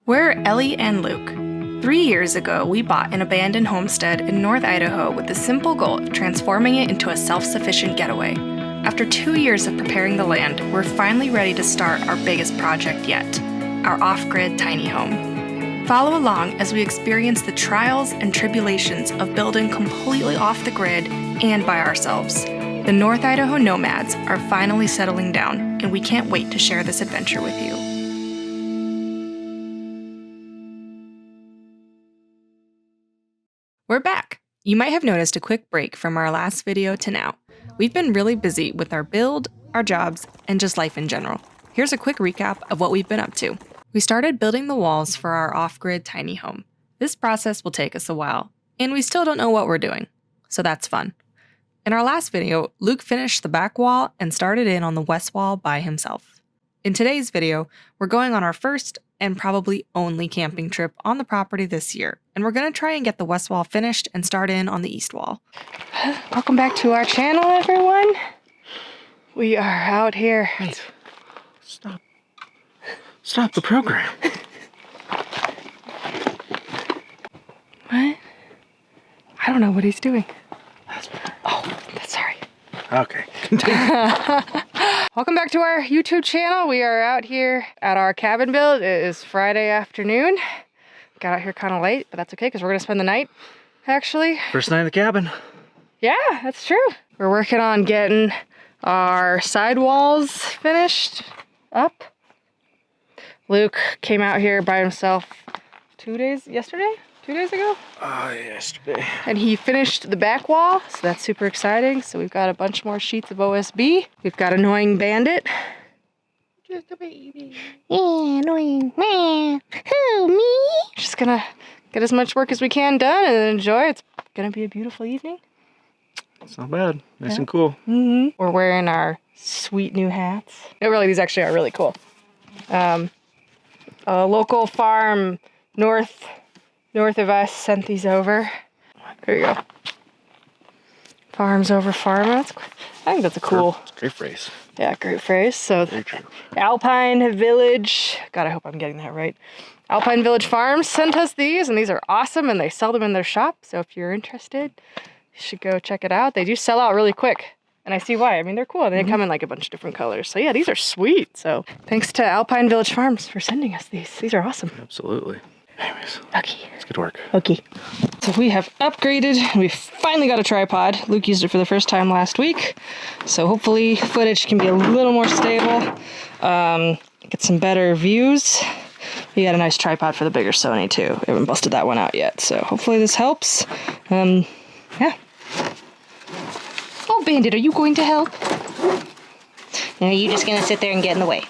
We're Ellie and Luke. 3 years ago, we bought an abandoned homestead in North Idaho with the simple goal of transforming it into a self-sufficient getaway. After 2 years of preparing the land, we're finally ready to start our biggest project yet, our off-grid tiny home. Follow along as we experience the trials and tribulations of building completely off the grid and by ourselves. The North Idaho Nomads are finally settling down, and we can't wait to share this adventure with you. We're back! You might have noticed a quick break from our last video to now. We've been really busy with our build, our jobs, and just life in general. Here's a quick recap of what we've been up to. We started building the walls for our off-grid tiny home. This process will take us a while, and we still don't know what we're doing, so that's fun. In our last video, Luke finished the back wall and started in on the west wall by himself. In today's video, we're going on our first and probably only camping trip on the property this year, and we're going to try and get the west wall finished and start in on the east wall. Welcome back to our channel, everyone. We are out here. Wait. Stop the program. What? I don't know what he's doing. Oh, sorry. Okay, continue. Welcome back to our YouTube channel. We are out here at our cabin build. It is Friday afternoon. Got out here kind of late, but that's okay because we're gonna spend the night, actually. First night in the cabin. Yeah, that's true. We're working on getting our sidewalls finished up. Luke came out here by himself 2 days ago? Yesterday. And he finished the back wall, so that's super exciting. So we've got a bunch more sheets of OSB. We've got Annoying Bandit. Just a baby. Yeah, annoying. Man. Who, me? Just gonna get as much work as we can done and then enjoy. It's gonna be a beautiful evening. It's not bad. Nice and cool. Mm-hmm. We're wearing our sweet new hats. No, really, these actually are really cool. A local farm north of us sent these over. There you go. Farms over farm. I think that's a cool. It's a great phrase. Yeah, great phrase. So Very true. Alpine Village. God, I hope I'm getting that right. Alpine Village Farms sent us these, and these are awesome, and they sell them in their shop. So if you're interested, you should go check it out. They do sell out really quick, and I see why. I mean, they're cool, and they come in like a bunch of different colors. So yeah, these are sweet. So thanks to Alpine Village Farms for sending us these. These are awesome. Absolutely. Anyways, Okay. let's get to work. Okay. So we have upgraded. We finally got a tripod. Luke used it for the first time last week. So hopefully footage can be a little more stable. Get some better views. We got a nice tripod for the bigger Sony too. We haven't busted that one out yet. So hopefully this helps. Yeah. Oh, Bandit, are you going to help? No, you're just going to sit there and get in the way.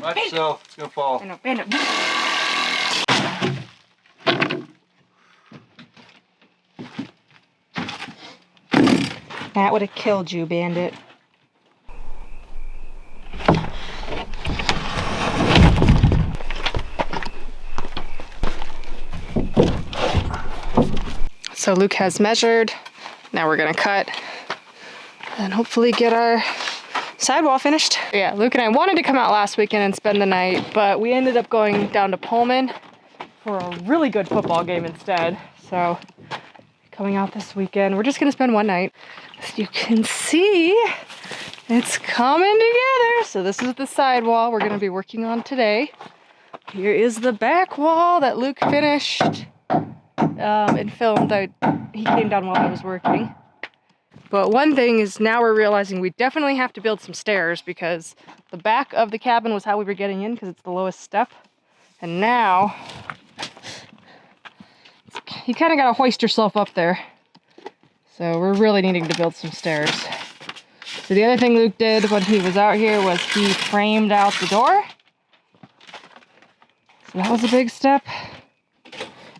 Watch yourself. It's gonna fall. I know, Bandit. That would have killed you, Bandit. So Luke has measured. Now we're gonna cut and hopefully get our sidewall finished. Yeah, Luke and I wanted to come out last weekend and spend the night, but we ended up going down to Pullman for a really good football game instead. So coming out this weekend, we're just gonna spend one night. As you can see, it's coming together. So this is the sidewall we're gonna be working on today. Here is the back wall that Luke finished and filmed. He came down while I was working. But one thing is now we're realizing we definitely have to build some stairs because the back of the cabin was how we were getting in because it's the lowest step. And now, you kind of got to hoist yourself up there. So we're really needing to build some stairs. So the other thing Luke did when he was out here was he framed out the door. So that was a big step.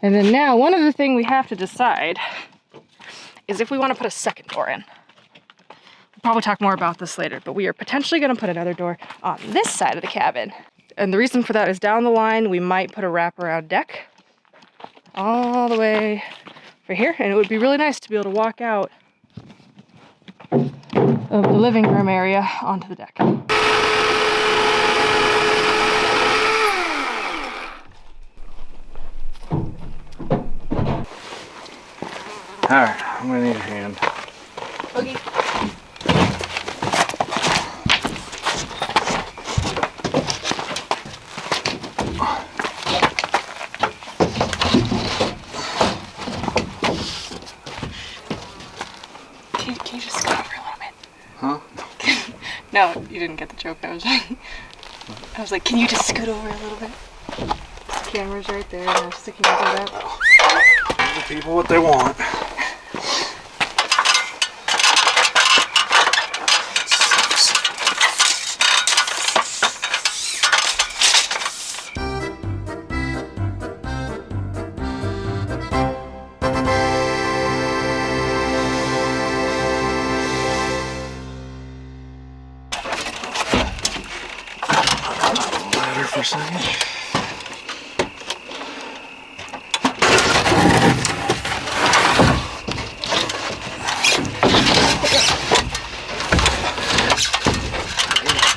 And then now one other thing we have to decide is if we want to put a second door in. We'll probably talk more about this later, but we are potentially going to put another door on this side of the cabin. And the reason for that is down the line, we might put a wraparound deck all the way for here. And it would be really nice to be able to walk out of the living room area onto the deck. Alright, I'm gonna need a hand. Okay. Can you just scoot over a little bit? Huh? No, you didn't get the joke. I was like, can you just scoot over a little bit? The camera's right there and I'm sticking his head up. Give the people what they want. For a second.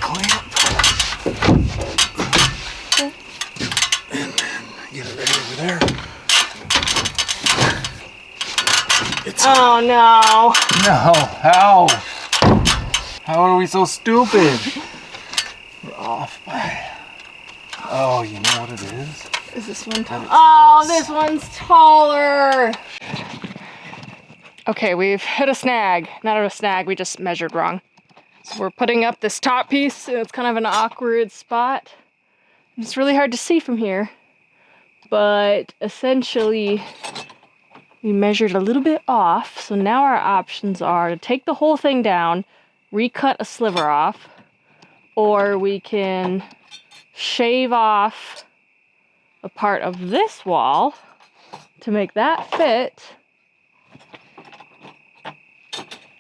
Clamp. And then get it ready over there. Oh no! No, how? How are we so stupid? We're off by... Oh, you know what it is? Is this one taller? Oh, this one's taller! Okay, we've hit a snag. Not a snag, we just measured wrong. So we're putting up this top piece, and it's kind of an awkward spot. It's really hard to see from here. But essentially, we measured a little bit off, so now our options are to take the whole thing down, recut a sliver off, or we can shave off a part of this wall to make that fit.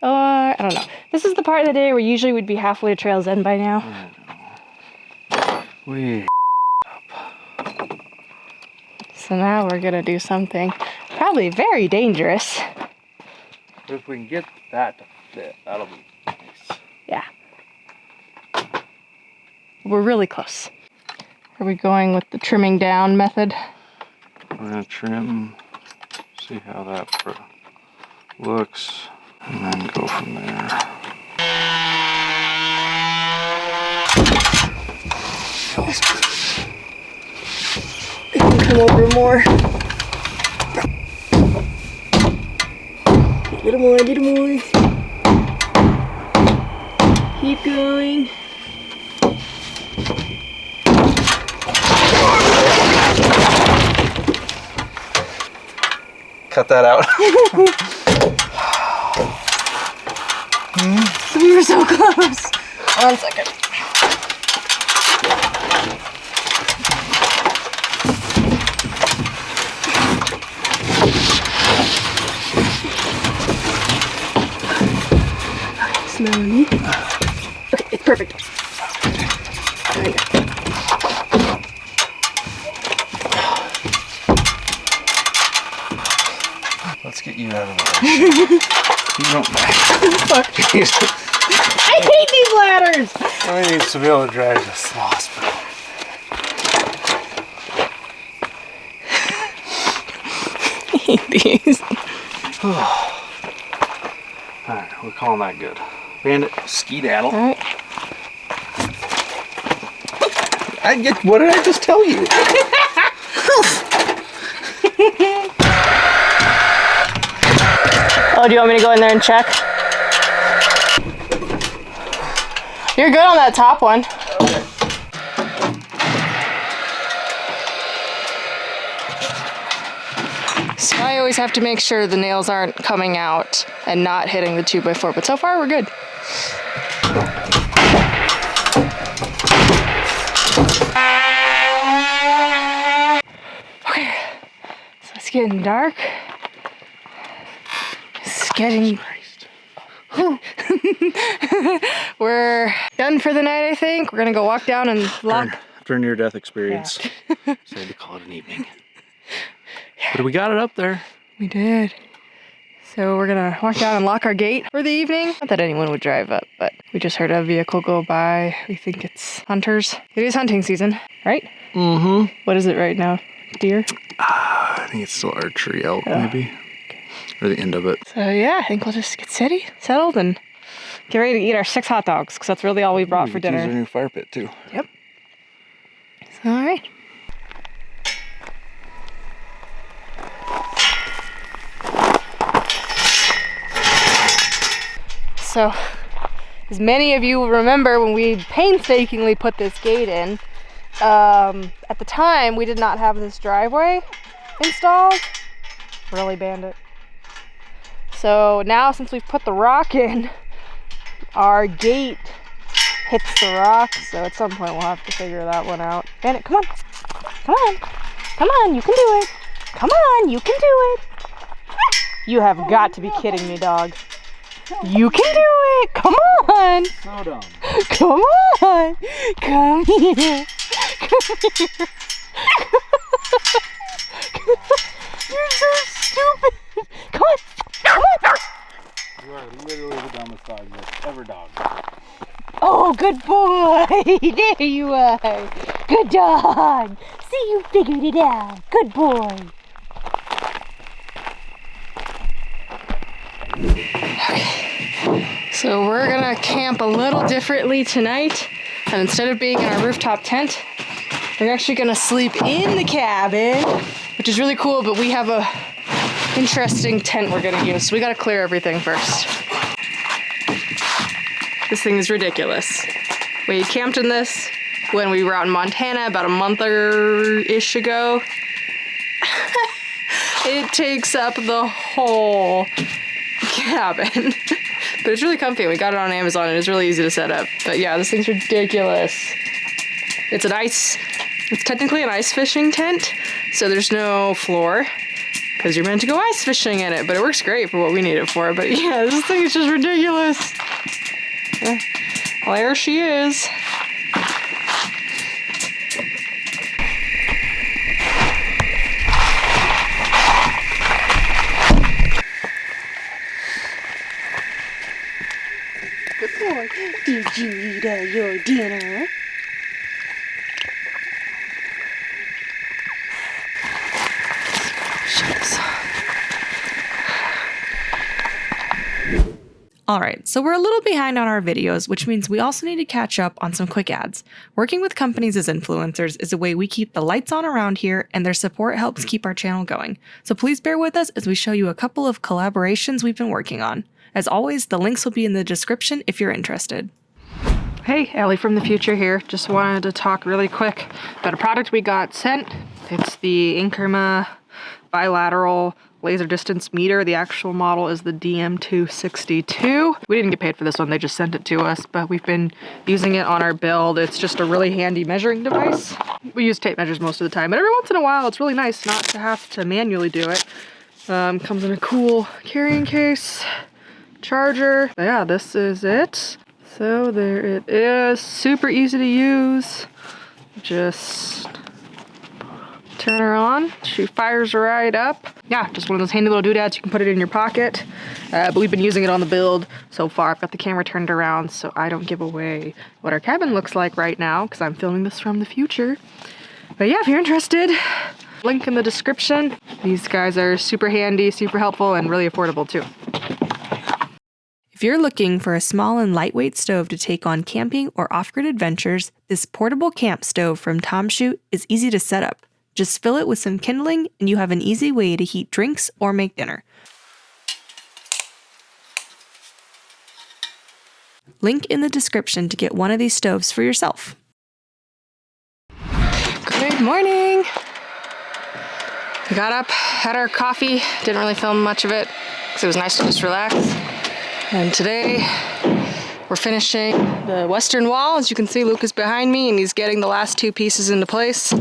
I don't know. This is the part of the day where usually we'd be halfway to Trail's End by now. We So now we're gonna do something probably very dangerous. if we can get that to fit, that'll be nice. Yeah. We're really close. Are we going with the trimming down method? We're gonna trim, see how that looks, and then go from there. Feels good. It can come over more. A little more, a little more. Keep going. Cut that out. We were so close. 1 second. Okay, slowly. Okay, it's perfect. There we go. Let's get you out of the way. You don't. Fuck. I hate these ladders! I need to be able to drag this to the hospital. I hate these. Alright, we're calling that good. Bandit, skedaddle. Alright. What did I just tell you? Oh, do you want me to go in there and check? You're good on that top one. Okay. So I always have to make sure the nails aren't coming out and not hitting the 2x4, but so far we're good. Okay, so it's getting dark. It's getting... We're done for the night, I think. We're gonna go walk down and lock. After a near-death experience, so I had to call it an evening. But we got it up there. We did. So we're gonna walk down and lock our gate for the evening. Not that anyone would drive up, but we just heard a vehicle go by. We think it's hunters. It is hunting season, right? Mm-hmm. What is it right now? Deer? I think it's still archery elk, maybe. Okay. Or the end of it. So yeah, I think we'll just get settled and get ready to eat our 6 hot dogs, because that's really all we brought for dinner. Use our new fire pit too. Yep. So, all right. So, as many of you remember when we painstakingly put this gate in, at the time we did not have this driveway installed. Really, Bandit? So now, since we've put the rock in, our gate hits the rock, so at some point we'll have to figure that one out. Bandit, come on. Come on. Come on, you can do it. Come on, you can do it. You have got to be kidding me, dog. You can do it. Come on. So dumb. Come on. Come here. Come here. You're so stupid. Come on. Come on. You are literally the dumbest dog that's ever dogged. Oh, good boy. There you are. Good dog. See, you figured it out. Good boy. Okay. So we're gonna camp a little differently tonight. And instead of being in our rooftop tent, we're actually gonna sleep in the cabin, which is really cool, but we have a interesting tent we're gonna use. So we gotta clear everything first. This thing is ridiculous. We camped in this when we were out in Montana about a month-ish ago. It takes up the whole cabin. But it's really comfy. We got it on Amazon and it's really easy to set up. But yeah, this thing's ridiculous. It's technically an ice fishing tent, so there's no floor, because you're meant to go ice fishing in it, but it works great for what we need it for. But yeah, this thing is just ridiculous. Yeah. Well, there she is. Good boy. Did you eat your dinner? Shut this off. Alright, so we're a little behind on our videos, which means we also need to catch up on some quick ads. Working with companies as influencers is a way we keep the lights on around here, and their support helps keep our channel going. So please bear with us as we show you a couple of collaborations we've been working on. As always, the links will be in the description if you're interested. Hey, Allie from the future here. Just wanted to talk really quick about a product we got sent. It's the Inkerma bilateral laser distance meter. The actual model is the DM262. We didn't get paid for this one, they just sent it to us, but we've been using it on our build. It's just a really handy measuring device. We use tape measures most of the time, but every once in a while it's really nice not to have to manually do it. Comes in a cool carrying case, charger. But yeah, this is it. So there it is, super easy to use. Just turn her on, she fires right up. Yeah, just one of those handy little doodads, you can put it in your pocket. But we've been using it on the build so far. I've got the camera turned around so I don't give away what our cabin looks like right now, because I'm filming this from the future. But yeah, if you're interested, link in the description. These guys are super handy, super helpful, and really affordable too. If you're looking for a small and lightweight stove to take on camping or off-grid adventures, this portable camp stove from Tom Shoot is easy to set up. Just fill it with some kindling and you have an easy way to heat drinks or make dinner. Link in the description to get one of these stoves for yourself. Good morning. We got up, had our coffee, didn't really film much of it because it was nice to just relax. And today we're finishing the western wall. As you can see, Luke is behind me and he's getting the last 2 pieces into place.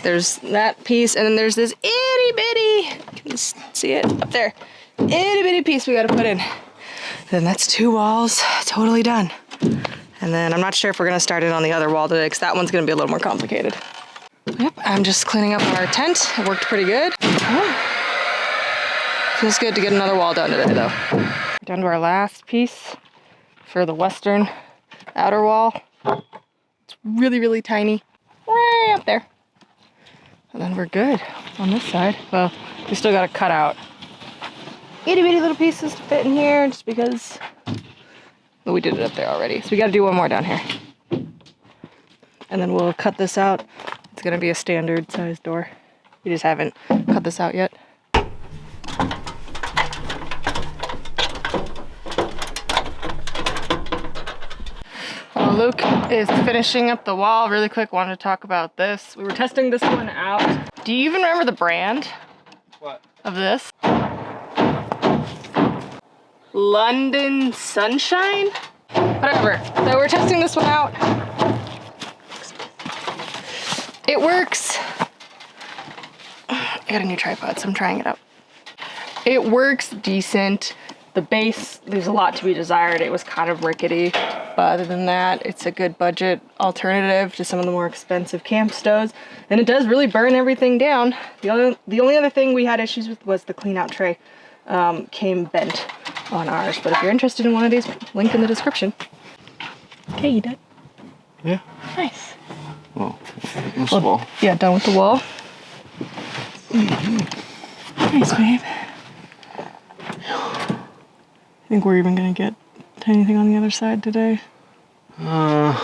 There's that piece, and then there's this itty bitty, can you see it up there? Itty bitty piece we gotta put in. Then that's 2 walls, totally done. And then I'm not sure if we're gonna start it on the other wall today, because that one's gonna be a little more complicated. Yep, I'm just cleaning up our tent. It worked pretty good. Feels good to get another wall done today though. We're down to our last piece for the western outer wall. It's really, really tiny. Way up there. And then we're good on this side. Well, we still gotta cut out itty bitty little pieces to fit in here just because we did it up there already. So we gotta do one more down here. And then we'll cut this out. It's gonna be a standard size door. We just haven't cut this out yet. While Luke is finishing up the wall, really quick, wanted to talk about this. We were testing this one out. Do you even remember the brand? What? Of this? London Sunshine? Whatever. So we're testing this one out. It works. I got a new tripod, so I'm trying it out. It works decent. The base, there's a lot to be desired. It was kind of rickety, but other than that, it's a good budget alternative to some of the more expensive camp stoves. And it does really burn everything down. The only other thing we had issues with was the clean out tray. Came bent on ours, but if you're interested in one of these, link in the description. Okay, you done? Yeah. Nice. Oh, this wall. Yeah, done with the wall. Nice, babe. I think we're even gonna get to anything on the other side today. Got,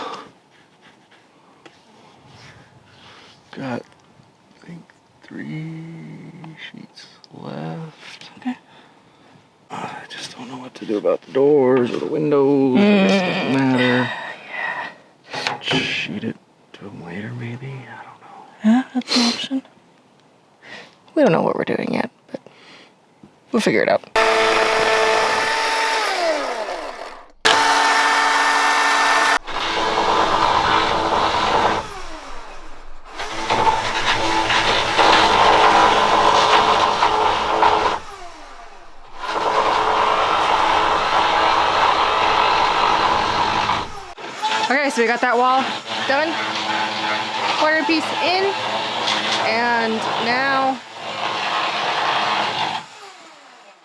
I think 3 sheets left. Okay. I just don't know what to do about the doors or the windows. It doesn't matter. Yeah. Sheet it to them later, maybe. I don't know. Yeah, that's an option. We don't know what we're doing yet, but we'll figure it out. Okay, so we got that wall done. Quarter piece in. And now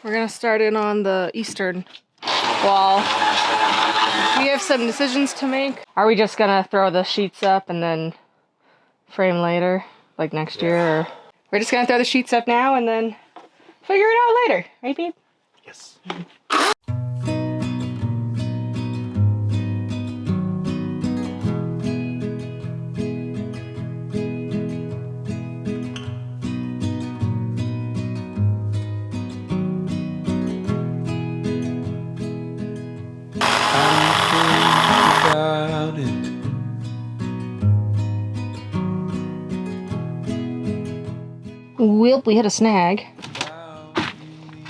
we're gonna start in on the eastern wall. We have some decisions to make. Are we just gonna throw the sheets up and then frame later, like next year? Or we're just gonna throw the sheets up now and then figure it out later, right, babe? Yes. Well, we hit a snag.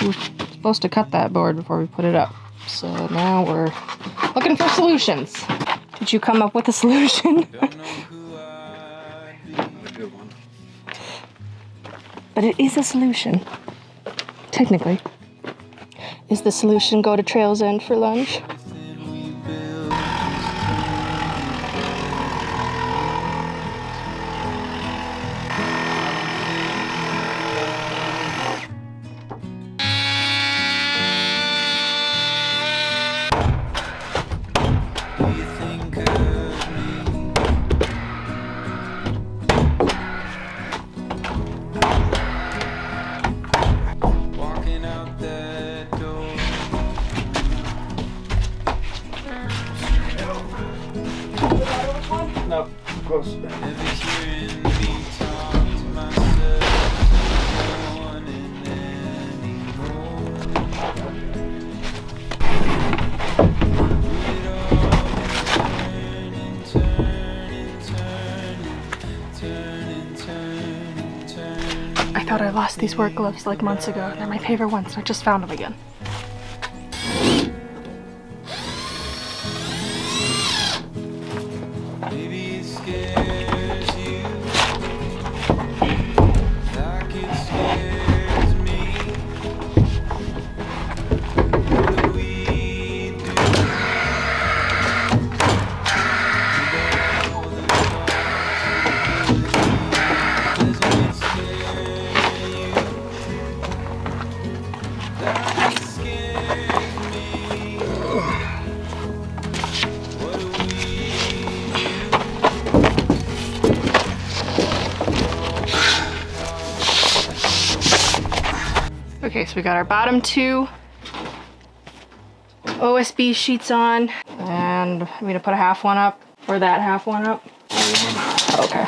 We were supposed to cut that board before we put it up. So now we're looking for solutions. Did you come up with a solution? But it is a solution. Technically. Is the solution go to Trails End for lunch? No, close. I thought I lost these work gloves like months ago. They're my favorite ones. I just found them again. we got our bottom 2 OSB sheets on, and I'm gonna put a half one up, or that half one up. Okay.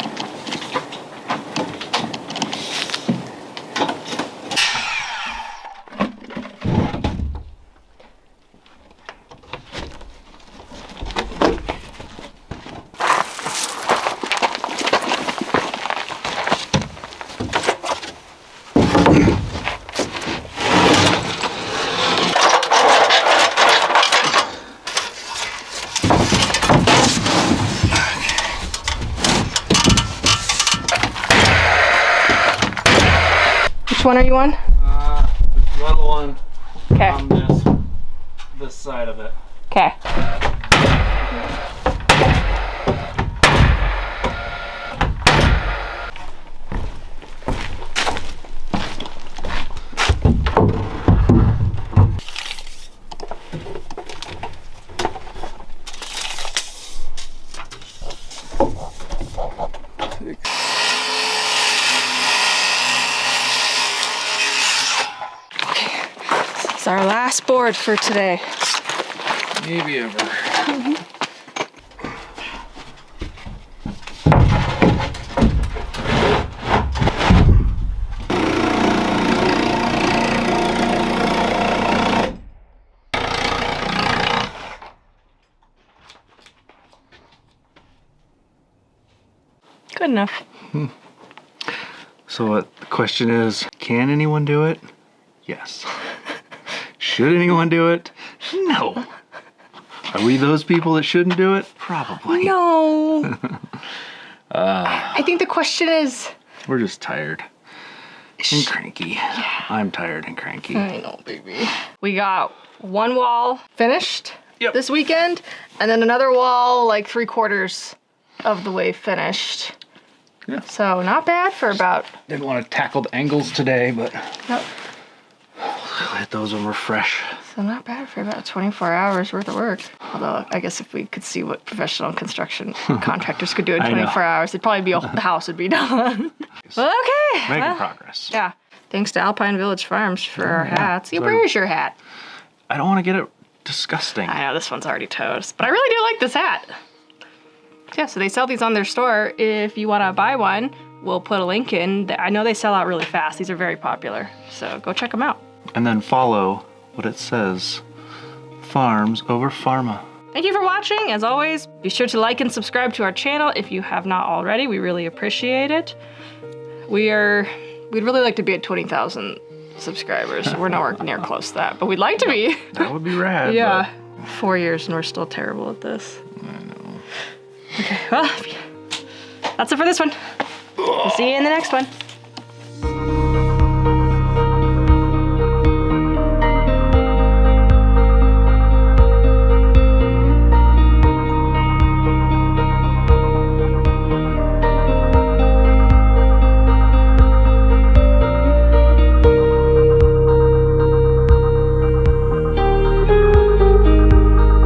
Which one are you on? The little one. Okay. On this side of it. Okay. It's our last board for today. Maybe ever. Good enough. So what the question is, can anyone do it? Yes. Should anyone do it? No. Are we those people that shouldn't do it? Probably. No. I think the question is... We're just tired and cranky. Yeah. I'm tired and cranky. I know, baby. We got one wall finished Yep. this weekend, and then another wall like 3/4 of the way finished. Yeah. So not bad for about... Didn't want to tackle the angles today, but Nope. we'll hit those when we're fresh. So not bad for about 24 hours worth of work. Although I guess if we could see what professional construction contractors could do in I know. 24 hours, it'd probably be the house would be done. Well, okay. Making Well, progress. yeah. Thanks to Alpine Village Farms for our yeah. hats. Yeah, So- where is your hat? I don't want to get it disgusting. I know this one's already toast, but I really do like this hat. Yeah, so they sell these on their store. If you want to buy one, we'll put a link in. I know they sell out really fast. These are very popular, so go check them out. And then follow what it says. Farms over pharma. Thank you for watching. As always, be sure to like and subscribe to our channel if you have not already. We really appreciate it. We'd really like to be at 20,000 subscribers. We're nowhere near close to that, but we'd like to be. That would be rad. Yeah. 4 years and we're still terrible at this. I know. Okay, well, that's it for this one. We'll see you in the next one.